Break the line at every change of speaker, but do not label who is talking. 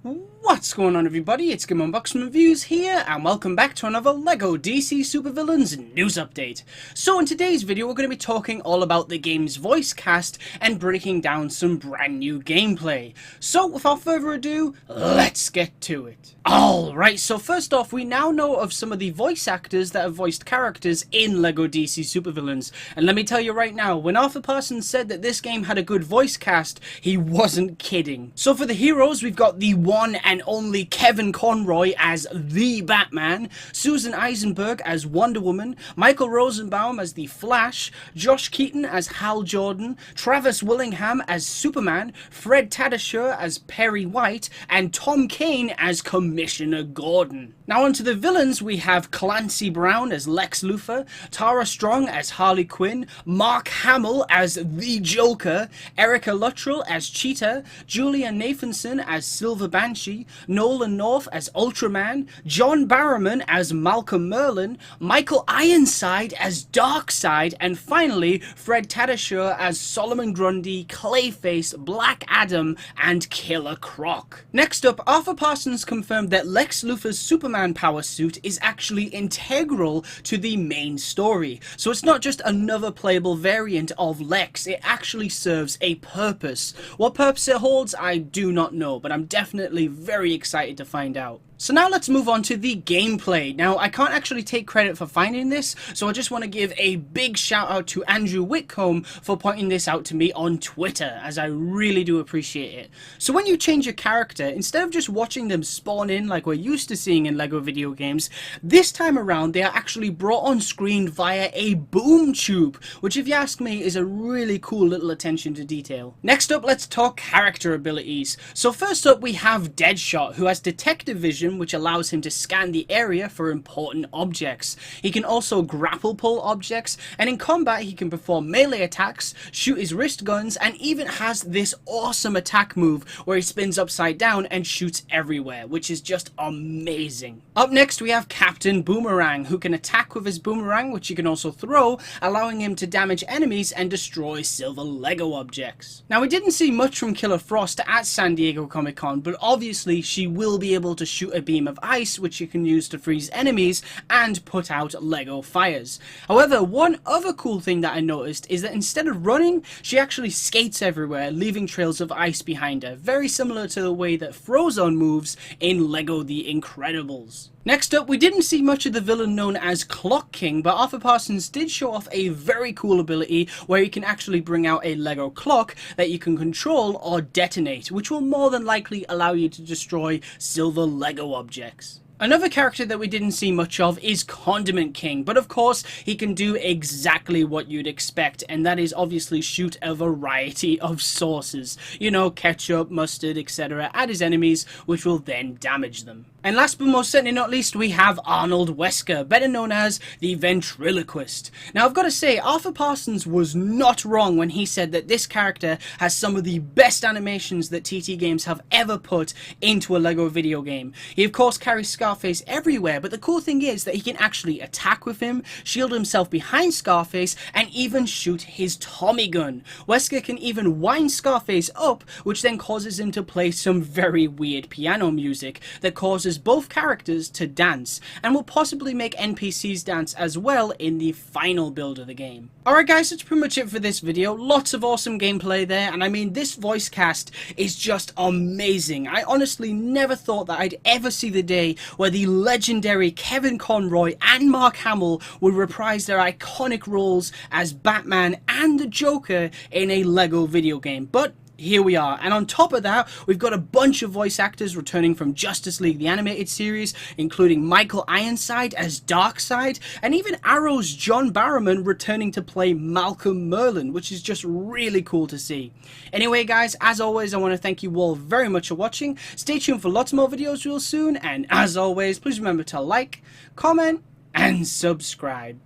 What's going on, everybody? It's Game Unboxing Reviews here, and welcome back to another LEGO DC Supervillains news update. So in today's video, we're going to be talking all about the game's voice cast and breaking down some brand new gameplay. So without further ado, let's get to it. Alright, so first off, we now know of some of the voice actors that have voiced characters in LEGO DC Supervillains. And let me tell you right now, when Arthur Parsons said that this game had a good voice cast, he wasn't kidding. So for the heroes, we've got the one and only Kevin Conroy as the Batman, Susan Eisenberg as Wonder Woman, Michael Rosenbaum as the Flash, Josh Keaton as Hal Jordan, Travis Willingham as Superman, Fred Tatsciore as Perry White, and Tom Kane as Commissioner Gordon. Now onto the villains, we have Clancy Brown as Lex Luthor, Tara Strong as Harley Quinn, Mark Hamill as the Joker, Erica Luttrell as Cheetah, Julia Nathanson as Silver Banshee, Nolan North as Ultraman, John Barrowman as Malcolm Merlyn, Michael Ironside as Darkseid, and finally Fred Tatsciore as Solomon Grundy, Clayface, Black Adam, and Killer Croc. Next up, Arthur Parsons confirmed that Lex Luthor's Superman power suit is actually integral to the main story. So it's not just another playable variant of Lex, it actually serves a purpose. What purpose it holds, I do not know, but I'm definitely very excited to find out. So now let's move on to the gameplay. Now, I can't actually take credit for finding this, so I just want to give a big shout out to Andrew Whitcomb for pointing this out to me on Twitter, as I really do appreciate it. So when you change your character, instead of just watching them spawn in like we're used to seeing in LEGO video games, this time around they are actually brought on screen via a boom tube, which if you ask me is a really cool little attention to detail. Next up, let's talk character abilities. So first up we have Deadshot, who has detective vision, which allows him to scan the area for important objects. He can also grapple pull objects, and in combat he can perform melee attacks, shoot his wrist guns, and even has this awesome attack move where he spins upside down and shoots everywhere, which is just amazing. Up next we have Captain Boomerang, who can attack with his boomerang, which he can also throw, allowing him to damage enemies and destroy silver LEGO objects. Now, we didn't see much from Killer Frost at San Diego Comic-Con, but obviously she will be able to shoot a beam of ice, which you can use to freeze enemies and put out LEGO fires. However, one other cool thing that I noticed is that instead of running, she actually skates everywhere, leaving trails of ice behind her, very similar to the way that Frozone moves in LEGO The Incredibles. Next up, we didn't see much of the villain known as Clock King, but Arthur Parsons did show off a very cool ability where you can actually bring out a LEGO clock that you can control or detonate, which will more than likely allow you to destroy silver LEGO objects. Another character that we didn't see much of is Condiment King, but of course he can do exactly what you'd expect, and that is obviously shoot a variety of sauces. You know, ketchup, mustard, etc. at his enemies, which will then damage them. And last but most certainly not least, we have Arnold Wesker, better known as the Ventriliquist. Now I've got to say, Arthur Parsons was not wrong when he said that this character has some of the best animations that TT Games have ever put into a LEGO video game. He of course carries Scarface everywhere, but the cool thing is that he can actually attack with him, shield himself behind Scarface, and even shoot his Tommy gun. Wesker can even wind Scarface up, which then causes him to play some very weird piano music that causes both characters to dance, and will possibly make NPCs dance as well in the final build of the game. Alright guys, that's pretty much it for this video. Lots of awesome gameplay there, and I mean, this voice cast is just amazing. I honestly never thought that I'd ever see the day where the legendary Kevin Conroy and Mark Hamill would reprise their iconic roles as Batman and the Joker in a LEGO video game. But here we are, and on top of that, we've got a bunch of voice actors returning from Justice League the Animated Series, including Michael Ironside as Darkseid, and even Arrow's John Barrowman returning to play Malcolm Merlyn, which is just really cool to see. Anyway guys, as always, I want to thank you all very much for watching. Stay tuned for lots more videos real soon, and as always, please remember to like, comment, and subscribe.